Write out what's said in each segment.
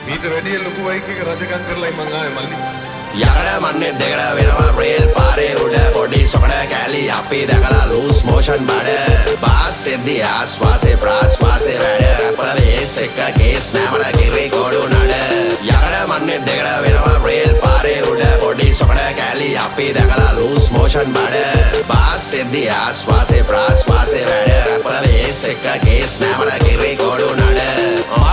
මීට වැඩිය ලොකු බයික් එක රජකම් කරලා මං ආවේ මල්ලි. යකඩ මන්නේ දෙකඩ වෙනවා රේල් පාරේ උඩ පොඩි සොකඩ කැලි අපි දැකලා ලූස් මෝෂන් බඩ බාස් එද්දී ආස්වාසේ ප්‍රාස්වාසේ වැඩ රැපල වේස් එක කේස් නෑමඩ කිරි කොඩු නඩ යකඩ මන්නේ දෙකඩ වෙනවා රේල් පාරේ උඩ පොඩි සොකඩ කැලි අපි දැකලා ලූස් මෝෂන් බඩ බාස් එද්දී ආස්වාසේ ප්‍රාස්වාසේ වැඩ රැපල වේස් එක කේස් නෑමඩ කිරි කොඩු නඩ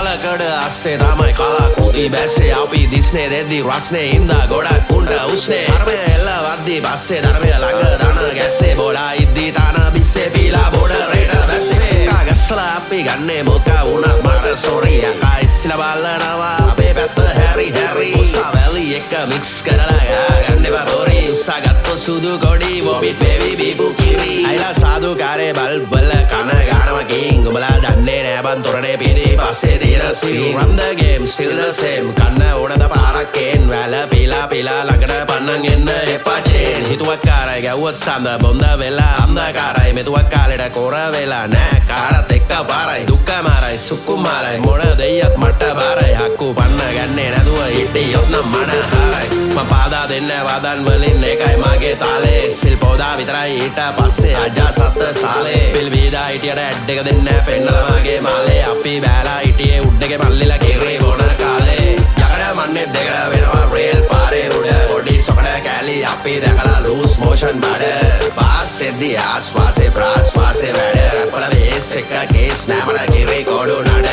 මාලකඩ අස්සේ තමයි කලා කුඩි බැස්සේ අපි දිස්නේ දෙද්දී රස්නේ ඉඳා ගොඩක් කුණ්ඩ උස්නේ ධර්මය එල්ල වද්දී බස්සේ ධර්මය ළඟ දන ගැස්සේ බෝලා ඉද්දී තාන බිස්සේ පීලා බෝඩරේට බැස්සේ ගස්සලා අපි ගන්නේ මොකා වුණත් මට සොරි යකා ඉස්සිලා බලනවා අපේ පැත්ත හැරි හැරි උස්සා වැලි එක මික්ස් කරලා ගන්න එපා බොරි උස්සා ගත්ත සුදු කොඩි මොබිට් බේබි බීපු කිරි අයිලා සාදු කාරේ බල්බල කන ගානම කිං උඹලා දන්නේ නෑ බන් තොරණේ පිටි පස්සේ තියෙන scene run the game still the same කන්න ඕනද පාරක් එන් වැල පීලා පීලා ළඟට පන්නන් එන්න එපා චේන් හිතුවක් කාරයි ගැව්වොත් සඳ බොන්ද වෙලා අන්ධකාරයි මෙතුවක් කාලෙට කොර වෙලා නෑ කාටත් එක්ක පාරයි දුක්ඛ මාරයි සුක්කුම් මාරයි මොන දෙයියත් මට බාරයි හක්කු පන්න ගන්නේ නැතුව හිටියොත් නම් මන හරයි මම පාදා දෙන්න වදන් වලින් එකයි මගේ තාලේ සිල් පොදා විතරයි ඊට පස්සේ අජා සත්ත සාලේ පිල් වීදා හිටියට ඇඩ් එක දෙන්න පෙන්නලා මගේ මාලේ අපි බෑලා හිටියේ උඩගේ මල්ලිලා කිරේ බොන කාලේ යකඩ මන්නේ දෙකඩ වෙනවා රේල් පාරේ උඩ පොඩි සොකඩ කැලි අපි දැකලා ලූස් මෝෂන් බඩ බාස් එද්දී ආස්වාසේ ප්‍රාස්වාසේ වැඩ රැපල වේස් එක කේස් නෑමඩ කිරේ කොඩු නඩ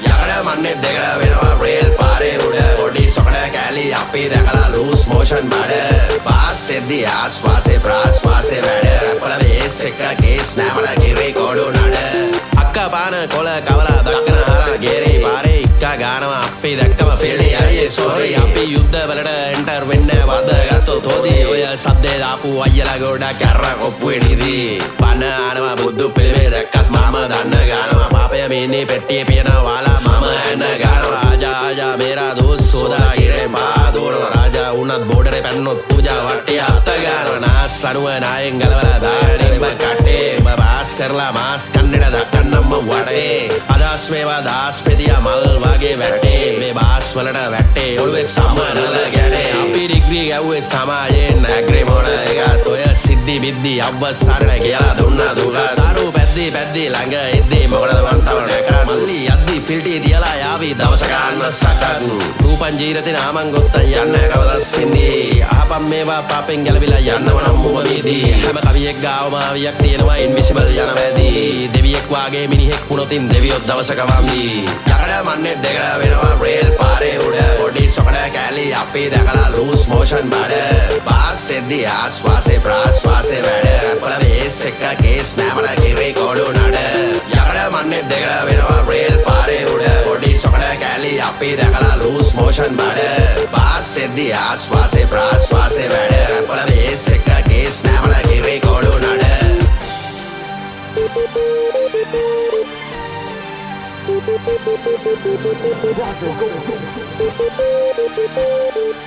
යකඩ මන්නේ දෙකඩ වෙනවා රේල් පාරේ උඩ පොඩි සොකඩ කැලි අපි දැකලා ලූස් මෝෂන් බඩ බාස් එද්දී ආස්වාසේ ප්‍රාස්වාසේ වැඩ රැපල වේස් එක කේස් නෑමඩ කිරේ කොඩු නඩ අක්කා පාන කොල කවලා දක්කන හරා ගේරේ පාරේ ඉක්කා ගානවා අපි දැක්කම ෆිල්ඩේ අයියේ සෝරි අපි යුද්ධ වලට එන්ටර් වෙන්න වද ගත්තොත් හොදී ඔය සද්දේ දාපු අයියලා ගොඩක් කැරර කොප්පුවේ නිදී පන ආනවා බුදු පිළිමේ දැක්කත් මම දන්න ගානවා පාපය මින්නේ පෙට්ටියේ පියන වාලා මම එන ගානවා ආජා ආජා මේරා දෝස් සෝදා ඉරේ පාදෝන රාජා උනත් බෝඩරේ පැන්නොත් පූජා වට්ටිය අත ගානවා නාස් ලනුව නායෙන් ගලවලා දාගෙන ඉබ කටේ බාස් කරලා මාස් කන්නේට දක්කන්නම්ම වඩේ අදාස් මේවා දාස් පෙදියා මල් වගේ වැටේ මේ බාස් වලට වැටේ ඔළුවේ සමනල ගැටේ අපි ඩිග්‍රී ගැව්වේ සමාජයෙන් ඇග්‍රේ මොන එකත් ඔය සිද්ධි බිද්දි අවසාරණ කියලා දුන්නා දුකා දරු පැද්දී පැද්දී ළඟ ඉද්දී මොකටද මං තව නැක මල්ලි යද්දී ෆිල්ටි තියලා යාවි දවසක අන්න සටන් රූපන් ජීවිතේ නාමන් ගොත්තන් යන්න කවදස් සින්දී අහපම් මේවා පාපෙන් ගැලවිලා යන්නව නම් මුව වීදී හැම කවියෙක් ගාවම ආවියක් තියෙනවා ඉන්විසිබල් යන වැදී දෙවියෙක් වාගේ මිනිහෙක් වුණොතින් දෙවියොත් දවසක වම්දී යකඩ මන්නේ දෙකඩ වෙනවා රේල් පාරේ උඩ පොඩි සොකඩ කැලි අපි දැකලා ලූස් මෝෂන් බඩ බාස් එද්දී ආස්වාසේ ප්‍රාස්වාසේ වැඩ රැපල වේස් එක කේස් නෑමඩ කිරේ කොඩු නඩ යකඩ මන්නේ දෙකඩ වෙනවා රේල් පාරේ උඩ පොඩි සොකඩ කැලි අපි දැකලා ලූස් මෝෂන් බඩ බාස් එද්දී ආස්වාසේ ප්‍රාස්වාසේ වැඩ රැපල වේස් එක කේස් නෑමඩ කිරේ කොඩු නඩ Watch it go.